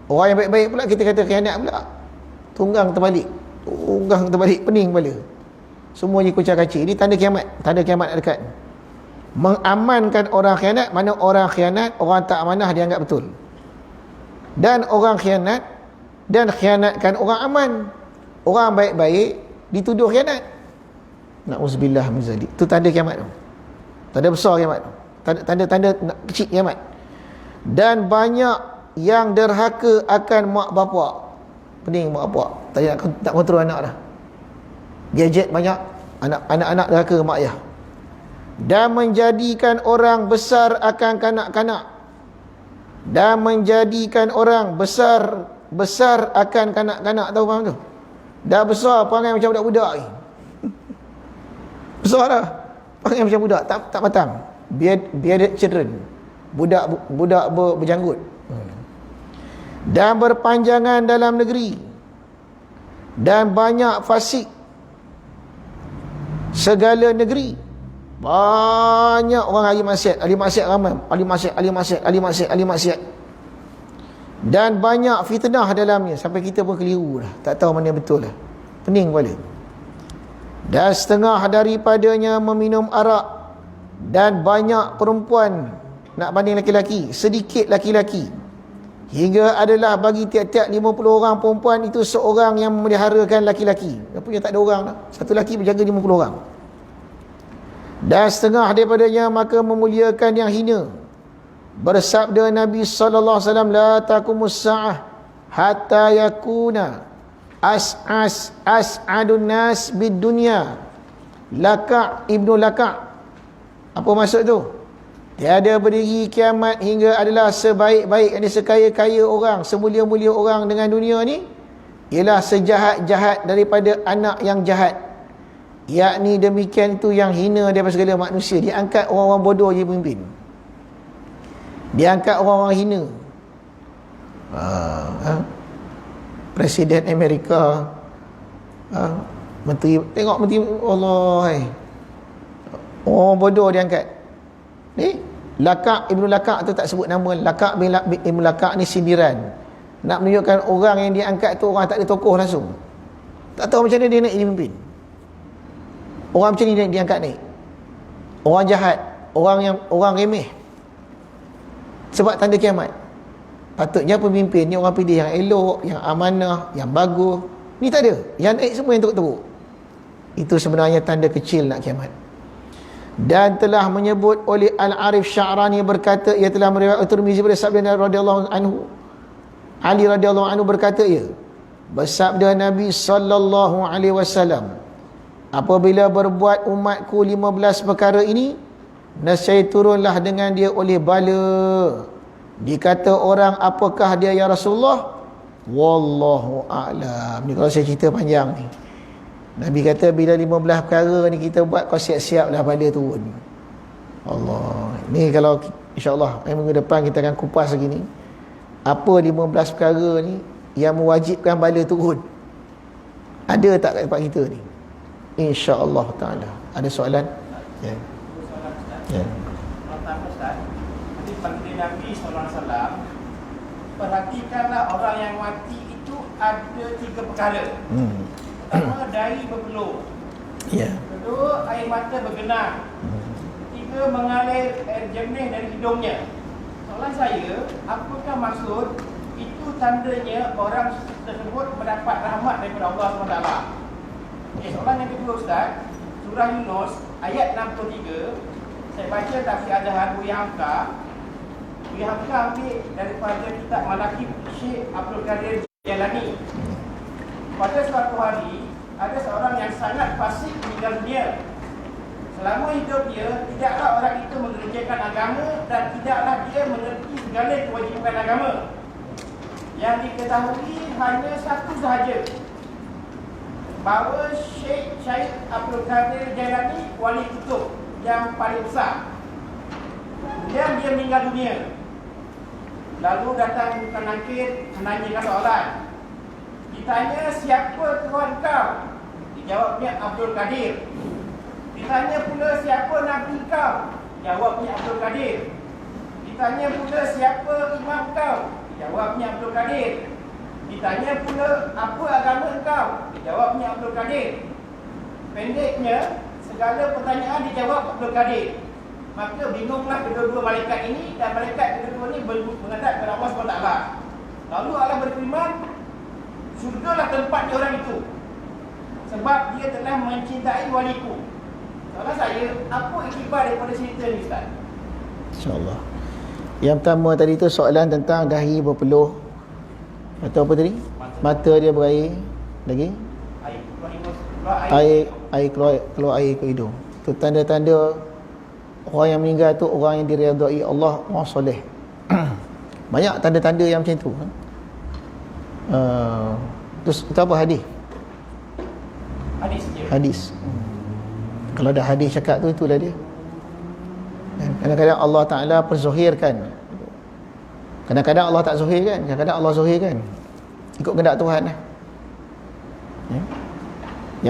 Orang yang baik-baik pula kita kata khianat pula. Tunggang terbalik, pening kepala. Semua je kucak kacir. Ini tanda kiamat. Tanda kiamat dekat. Mengamankan orang khianat. Mana orang khianat, orang tak amanah dia anggap betul. Dan orang khianat dan khianatkan orang aman. Orang baik-baik dituduh khianat. Na'udzubillah min zalik. Itu tanda kiamat tu. Tanda besar kiamat tu. Tanda kecil kiamat. Dan banyak yang derhaka akan mak bapak. Pening mak bapak. Tak kontrol anak dah. Gadget banyak, anak-anak derhaka mak ayah. Dan menjadikan orang besar akan kanak-kanak. Dan menjadikan orang besar akan kanak-kanak. Tahu faham tu? Dah besar perangai macam budak-budak ni. Besar dah perangai macam budak, tak matang. Bearded children, budak berjanggut. Dan berpanjangan dalam negeri. Dan banyak fasik segala negeri. Banyak orang ahli maksiat ramai. Ahli maksiat. Dan banyak fitnah dalamnya. Sampai kita pun keliru dah, tak tahu mana yang betul lah. Pening kepala. Dan setengah daripadanya meminum arak. Dan banyak perempuan nak banding laki-laki, sedikit laki-laki. Hingga adalah bagi tiap-tiap 50 orang perempuan itu seorang yang memeliharakan laki-laki. Dia punya tak ada orang dah. Satu laki berjaga 50 orang. Dan setengah daripadanya maka memuliakan yang hina. Bersabda Nabi sallallahu alaihi wasallam, la taqumus saah hatta yakuna as'adun nas bid dunya Laka' ibnu Laka'. Apa maksud tu? Tiada berdiri kiamat hingga adalah sebaik-baik, yang sekaya-kaya orang, semulia-mulia orang dengan dunia ni ialah sejahat-jahat daripada anak yang jahat. Yakni demikian tu yang hina daripada segala manusia. Dia angkat orang-orang bodoh je pemimpin. Dia angkat orang-orang hina. Presiden Amerika, menteri, tengok menteri Allah, orang bodoh dia angkat. Ni Laka' ibnu Laka' tu tak sebut nama. Laka' bin ibnu Laka' ni sindiran. Nak menunjukkan orang yang dia angkat tu orang tak ada tokoh langsung. Tak tahu macam mana dia nak jadi pemimpin. Orang macam ni dia angkat naik. Orang jahat, orang remeh. Sebab tanda kiamat. Patutnya pemimpin ni orang pilih yang elok, yang amanah, yang bagus. Ni tak ada. Yang naik semua yang teruk-teruk. Itu sebenarnya tanda kecil nak kiamat. Dan telah menyebut oleh Al-Arif Sya'rani berkata, ia telah meriwayatkan Tirmizi pada sabda radhiyallahu anhu, Ali radhiyallahu anhu berkata, bersabda Nabi sallallahu alaihi wasallam, apabila berbuat umatku 15 perkara ini, nescaya turunlah dengan dia oleh bala. Dikata orang, apakah dia ya Rasulullah? Wallahu a'lam. Ni kalau saya cerita panjang ni. Nabi kata bila 15 perkara ni kita buat, kau siap-siap lah bala turun. Allah. Ni kalau insya-Allah minggu depan kita akan kupas lagi ni. Apa 15 perkara ni yang mewajibkan bala turun? Ada tak kat tempat kita ni? Insya-Allah taala. Ada soalan? Ya. Ya. Pertama Ustaz, hadis baginda Nabi sallallahu alaihi wasallam, perhatikanlah orang yang mati itu ada 3 perkara. Pertama, dahi berpeluh. Ya. Kedua, air mata bergenang. Ketiga, mengalir air jernih dari hidungnya. Soalan saya, apakah maksud itu tandanya orang tersebut mendapat rahmat daripada Allah SWT? Soalan yang kedua Ustaz, surah Yunus ayat 63. Saya baca tafsir Al-Buya Hamka. Buya Hamka ambil daripada kitab Manaqib Syekh Abdul Qadir Jailani. Pada suatu hari, ada seorang yang sangat fasik meninggal dunia. Selama hidup dia, tidaklah orang itu mengerjakan agama dan tidaklah dia mengerti segala kewajipan agama. Yang diketahui hanya satu sahaja, bahawa Syekh Abdul Qadir Jailani wali kutub yang paling besar. Kemudian dia meninggal dunia. Lalu datang penangkit menanyakan soalan. Ditanya, siapa Tuhan kau? Dijawabnya Abdul Qadir. Ditanya pula, siapa Nabi kau? Jawabnya Abdul Qadir. Ditanya pula, siapa imam kau? Jawabnya Abdul Qadir. Ditanya pula, apa agama kau? Jawabnya Abdul Qadir. Pendeknya, segala pertanyaan dijawab Abdul Qadir. Maka bingunglah kedua-dua malaikat ini, dan malaikat kedua-dua ini menghadap kepada Allah SWT. Lalu Allah berfirman, surgalah tempatnya orang itu, sebab dia telah mencintai waliku. Soalan saya, apa iktibar daripada cerita ni Ustaz? InsyaAllah. Yang pertama tadi tu soalan tentang dahi berpeluh, atau apa tadi? Mata dia berair. Lagi? Air keluar air ke hidung. Tu tanda-tanda orang yang meninggal tu orang yang diridai Allah, orang soleh. Banyak tanda-tanda yang macam tu. Terus itu apa hadis? Hadis. Kalau ada hadis cakap tu, itulah dia. Kadang-kadang Allah Ta'ala perzuhirkan, kadang-kadang Allah tak zuhirkan, kadang-kadang Allah zuhirkan. Ikut kehendak Tuhan lah. Ya?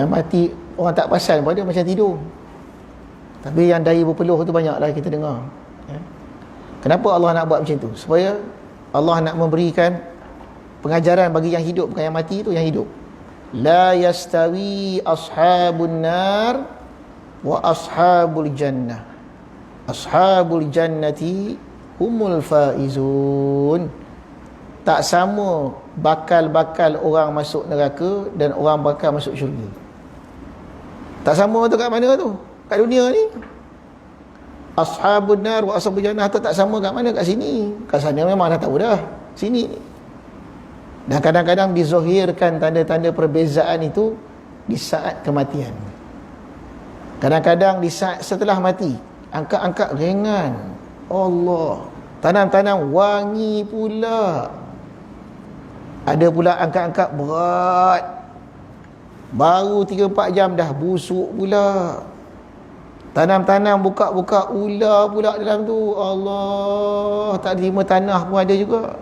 Yang mati orang tak perasan pada macam tidur. Tapi yang dahi berpeluh tu banyaklah kita dengar. Ya? Kenapa Allah nak buat macam tu? Supaya Allah nak memberikan pengajaran bagi yang hidup, bukan yang mati tu, yang hidup. La yastawi ashabun nar wa ashabul jannah. Ashabul jannati humul faizun. Tak sama bakal-bakal orang masuk neraka dan orang bakal masuk syurga. Tak sama tu kat mana tu? Kat dunia ni. Ashabun nar wa ashabul jannah tu tak sama kat mana? Kat sini. Kat sana memang dah tahu dah. Sini ni. Dan kadang-kadang dizohirkan tanda-tanda perbezaan itu di saat kematian. Kadang-kadang di saat setelah mati, angkat-angkat ringan. Allah. Tanam-tanam wangi pula. Ada pula angkat-angkat berat. Baru 3-4 jam dah busuk pula. Tanam-tanam buka-buka ular pula dalam tu. Allah, tak terima tanah pun ada juga.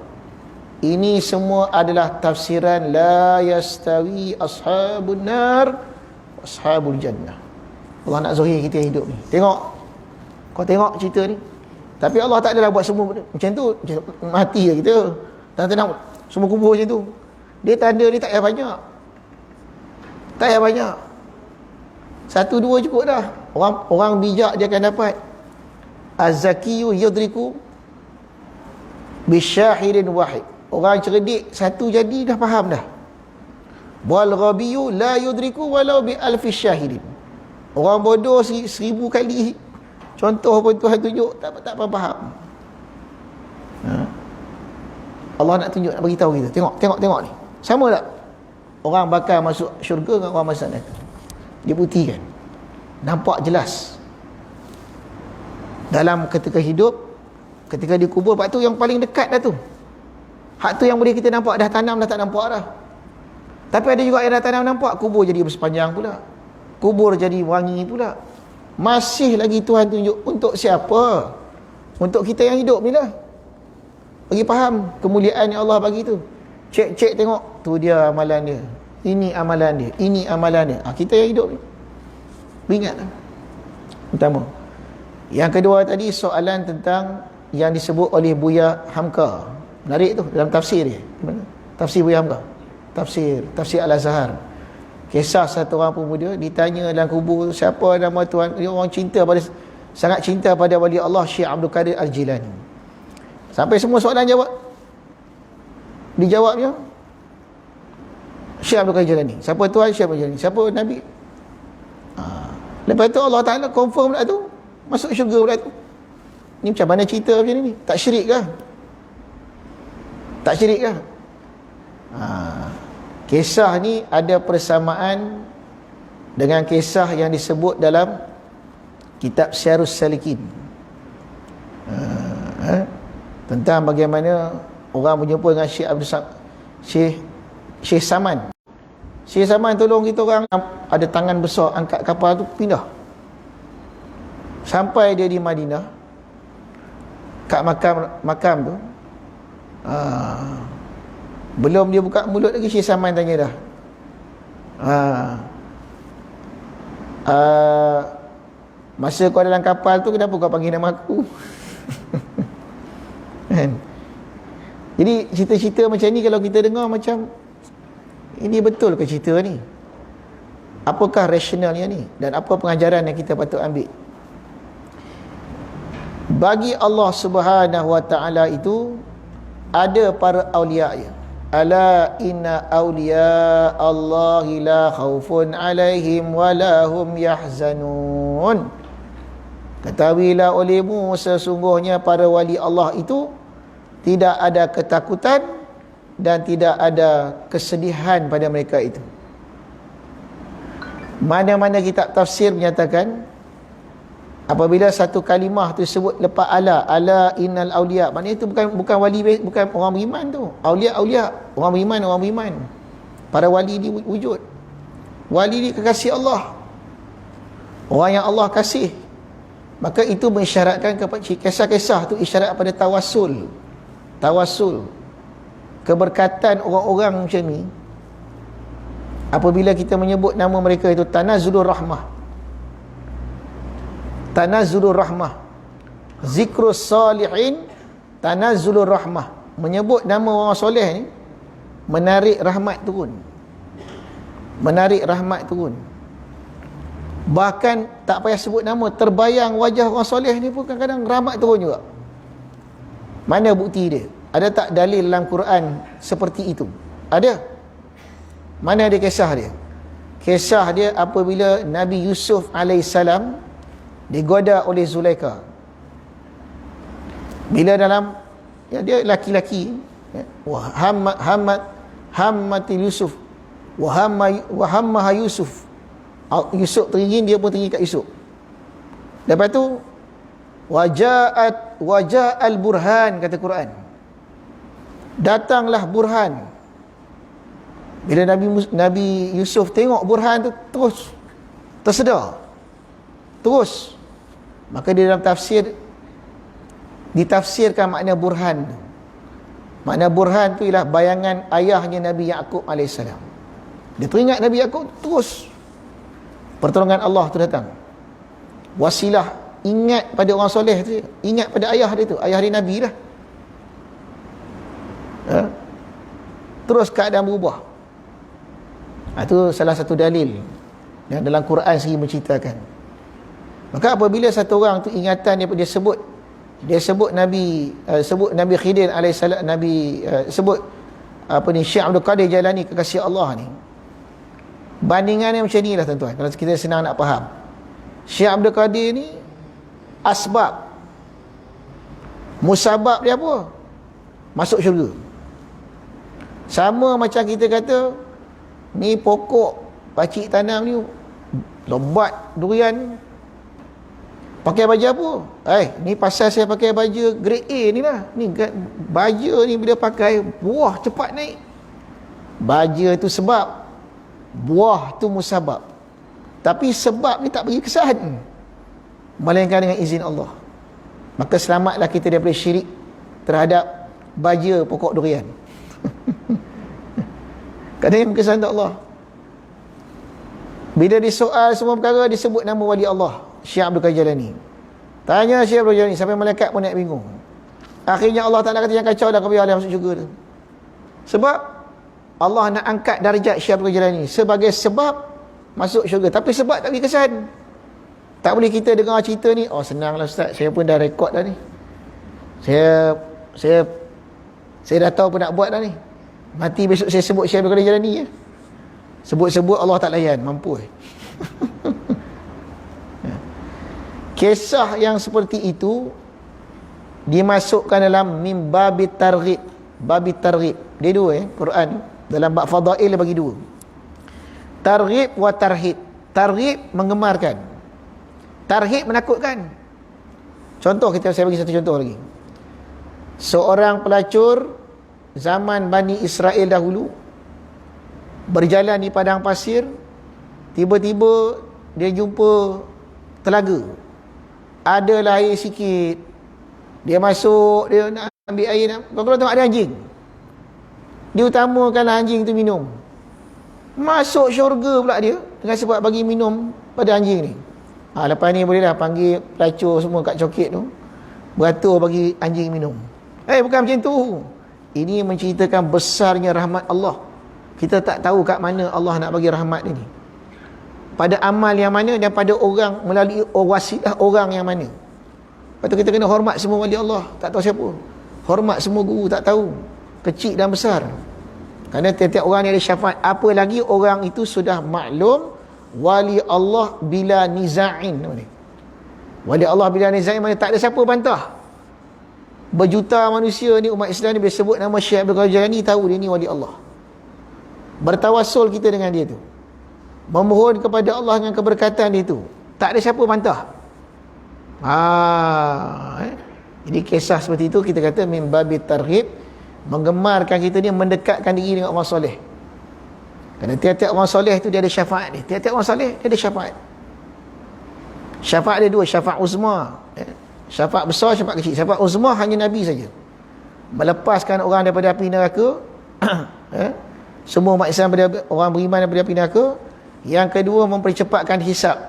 Ini semua adalah tafsiran la yastawi ashabun nar ashabul jannah. Allah nak zahir kita yang hidup ni. Tengok. Kau tengok cerita ni. Tapi Allah tak adalah buat semua macam tu. Macam mati lah kita. Tanam-tanam semua kubur macam tu. Dia tanda ni tak payah banyak. Tak payah banyak. 1-2 cukup dah. Orang bijak dia akan dapat. Az-zakiyu yudriku bisyahidin wahid. Orang cerdik satu jadi dah faham dah. Wal ghabiyu la yudriku walau bi alfi syahidin. Orang bodoh 1000 kali contoh pun Tuhan tunjuk tak faham. Allah nak tunjuk, nak bagi tahu kita. Tengok ni. Sama tak? Orang bakal masuk syurga dengan orang masuk neraka. Dia buktikan. Nampak jelas. Dalam ketika hidup, ketika dikubur, lepas tu yang paling dekat dah tu. Hak tu yang boleh kita nampak, dah tanam dah tak nampak dah. Tapi ada juga yang dah tanam nampak, kubur jadi bersepanjang pula. Kubur jadi wangi pula. Masih lagi Tuhan tunjuk untuk siapa? Untuk kita yang hidup ni lah. Bagi faham kemuliaan yang Allah bagi tu. Cek tengok, tu dia amalan dia. Ini amalan dia, ini amalan dia. Kita yang hidup ni. Ingat lah. Pertama. Yang kedua tadi soalan tentang yang disebut oleh Buya Hamka. Menarik tu dalam tafsir dia. Tafsir Buya Hamka. Tafsir Al-Azhar. Kisah satu orang pemuda ditanya dalam kubur, siapa nama Tuhan? Dia orang sangat cinta pada wali Allah Syekh Abdul Qadir Al-Jilani. Sampai semua soalan jawab. Dijawabnya Syekh Abdul Qadir Jilani. Siapa Tuhan? Syekh Abdul Jilani. Siapa Nabi? Lepas tu Allah Ta'ala confirm pula tu, masuk syurga pula tu. Ni macam mana cerita macam ni? Tak syirik ke? Tak syirik ke? Kisah ni ada persamaan dengan kisah yang disebut dalam kitab Syarus Salikin, tentang bagaimana orang berjumpa dengan Syekh Abdul Syekh Saman. Syekh Saman tolong kita orang, ada tangan besar, angkat kapal tu pindah. Sampai dia di Madinah, kat makam tu, belum dia buka mulut lagi, Syekh Saman tanya dah, masa kau dalam kapal tu kenapa kau panggil nama aku? Kan? Jadi cerita-cerita macam ni kalau kita dengar macam, ini betul ke cerita ni? Apakah rasionalnya ni? Dan apa pengajaran yang kita patut ambil? Bagi Allah Subhanahu wa ta'ala itu ada para awliya-Nya. Ala inna awliya Allahi la khawfun alaihim wa la hum yahzanun. Ketahuilah olehmu, sesungguhnya para wali Allah itu tidak ada ketakutan dan tidak ada kesedihan pada mereka itu. Mana-mana kitab tafsir menyatakan, apabila satu kalimah tu sebut lepas ala innal awliya, maknanya itu bukan wali, bukan orang beriman tu. Awliya, orang beriman. Para wali di wujud. Wali di kekasih Allah. Orang yang Allah kasih. Maka itu mengisyaratkan kepada kisah-kisah tu isyarat pada tawassul. Keberkatan orang-orang macam ni. Apabila kita menyebut nama mereka itu tanazzulur rahmah. Tanazzulur rahmah. Zikrus salihin, tanazzulur rahmah. Menyebut nama orang soleh ni menarik rahmat turun. Bahkan tak payah sebut nama, terbayang wajah orang soleh ni pun kadang-kadang rahmat turun juga. Mana bukti dia? Ada tak dalil dalam Quran seperti itu? Ada. Mana ada kisah dia? Kisah dia apabila Nabi Yusuf alaihissalam digoda oleh Zulaikha. Bila dalam, dia laki-laki, hammatil Yusuf hammaha Yusuf. Yusuf teringin, dia pun teringin kat Yusuf. Lepas tu waja'al burhan, kata Quran. Datanglah burhan. Bila Nabi Yusuf tengok burhan tu, terus tersedar. Terus. Maka di dalam tafsir ditafsirkan makna burhan. Makna burhan tu ialah bayangan ayahnya Nabi Yaqub alaihissalam. Dia teringat Nabi Yaqub, terus pertolongan Allah tu datang. Wasilah, ingat pada orang soleh tu, ingat pada ayah dia tu, ayah dia Nabi lah. Terus keadaan berubah. Itu salah satu dalil yang dalam Quran sendiri menceritakan. Maka apabila satu orang tu ingatan dia sebut Nabi Khidir alaihissalam, sebut Syekh Abdul Qadir Jailani, kekasih Allah ni. Bandingannya macam ni lah tuan-tuan, kalau kita senang nak faham. Syekh Abdul Qadir ni asbab, musabab dia apa? Masuk syurga. Sama macam kita kata ni pokok pakcik tanam ni lebat durian, pakai baju apa? Ni pasal saya pakai baju grade A ni lah. Ni baju ni bila pakai, buah cepat naik. Baju tu sebab, buah tu musabab. Tapi sebab ni tak bagi kesan, melainkan dengan izin Allah. Maka selamatlah kita daripada syirik terhadap baju pokok durian. Kadang berkesan untuk Allah. Bila disoal semua perkara, disebut nama wali Allah, Syekh Abdul Qadir Jailani. Tanya Syekh Abdul Qadir Jailani, sampai malaikat pun naik bingung. Akhirnya Allah Ta'ala kata, yang kacau dah, kau biarlah masuk syurga tu. Sebab Allah nak angkat darjat Syekh Abdul Qadir Jailani sebagai sebab masuk syurga. Tapi sebab tak bagi kesan. Tak boleh kita dengar cerita ni, oh senanglah Ustaz, saya pun dah rekod dah ni. Saya dah tahu apa nak buat dah ni. Mati besok saya sebut Syekh Abdul Qadir Jailani ya. Sebut-sebut Allah tak layan, mampu. Kisah yang seperti itu dimasukkan dalam mim babit targhib. Babit targhib. Dia dua Quran. Dalam bab fadail dia bagi dua. Targhib wa tarhib. Targhib menggemarkan. Tarhib menakutkan. Contoh saya bagi satu contoh lagi. Seorang pelacur zaman Bani Israel dahulu berjalan di padang pasir, tiba-tiba dia jumpa telaga. Ada air sikit. Dia masuk, dia nak ambil air, kalau tengok ada anjing. Dia utamakanlah anjing tu minum. Masuk syurga pula dia dengan sebab bagi minum pada anjing ni. Lepas ni bolehlah panggil pelacur semua kat coket tu, beratur bagi anjing minum. Bukan macam tu. Ini menceritakan besarnya rahmat Allah. Kita tak tahu kat mana Allah nak bagi rahmat ini. Pada amal yang mana dan pada orang, melalui wasilah orang yang mana. Lepas tu kita kena hormat semua wali Allah. Tak tahu siapa. Hormat semua guru, tak tahu. Kecil dan besar. Kerana tiap-tiap orang ni ada syafaat. Apa lagi orang itu sudah maklum wali Allah bila niza'in. Wali Allah bila niza'in mana tak ada siapa bantah. Berjuta manusia ni, umat Islam ni bila sebut nama Syekh Abdul Qadir Jailani, tahu dia ni wali Allah. Bertawassul kita dengan dia tu, memohon kepada Allah dengan keberkatan dia tu, tak ada siapa bantah. Jadi kisah seperti itu kita kata min babit targhib, menggemarkan kita ni mendekatkan diri dengan orang soleh. Kerana tiap-tiap orang soleh tu dia ada syafaat dia. Tiap-tiap orang soleh dia ada syafaat. Syafaat dia dua, syafaat uzma. Syafaat besar, syafaat kecil. Syafaat uzma hanya Nabi saja. Melepaskan orang daripada api neraka. Semua umat Islam orang beriman daripada api neraka. Yang kedua, mempercepatkan hisab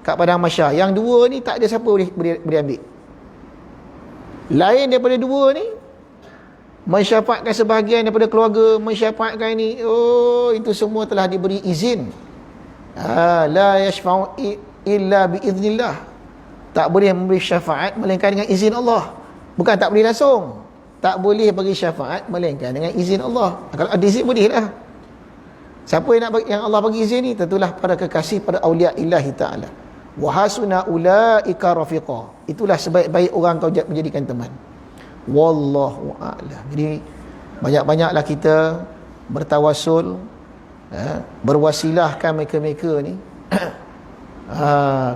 kat padang mahsyar. Yang dua ni tak ada siapa boleh ambil. Lain daripada dua ni, mensyafaatkan sebahagian daripada keluarga, mensyafaatkan ni, itu semua telah diberi izin. La yashfa'u illa biiznillah. Tak boleh memberi syafaat melainkan dengan izin Allah. Bukan tak boleh langsung. Tak boleh bagi syafaat melainkan dengan izin Allah. Kalau ada izin bolehlah. Siapa yang Allah bagi izin ni? Tentulah para kekasih, para awliya illahi ta'ala. Wa hasuna ulaika rafiqa. Itulah sebaik-baik orang kau menjadikan teman. Wallahu a'lam. Jadi banyak-banyaklah kita bertawassul, berwasilahkan mereka-mereka ni.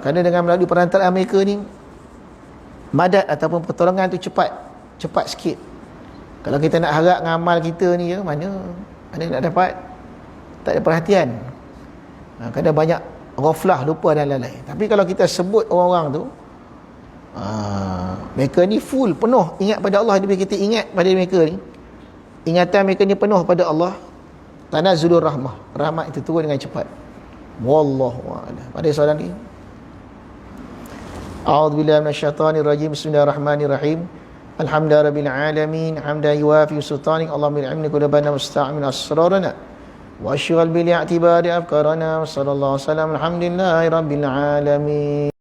Kerana dengan melalui perantaraan mereka ni, madad ataupun pertolongan tu cepat sikit. Kalau kita nak harap dengan amal kita ni, mana nak dapat? Tak ada perhatian. Kadang banyak ghaflah, lupa dan lalai. Tapi kalau kita sebut orang-orang tu, mereka ni full, penuh ingat pada Allah. Bila kita ingat pada mereka ni, ingatan mereka ni penuh pada Allah, tanazzulur rahmah, rahmat itu turun dengan cepat. Wallahu a'lam. Ada soalan ni? A'udzubillahi minasyaitonirrajim. Bismillahirrahmanirrahim. Alhamdulillahirabbil alamin, hamdan yuwafi sultanik, Allahumma ilhamni qulubana musta'min asrarana wa ashghal bil i'tibari afkarana. Sallallahu alaihi wasallam. Alhamdulillahirabbil alamin.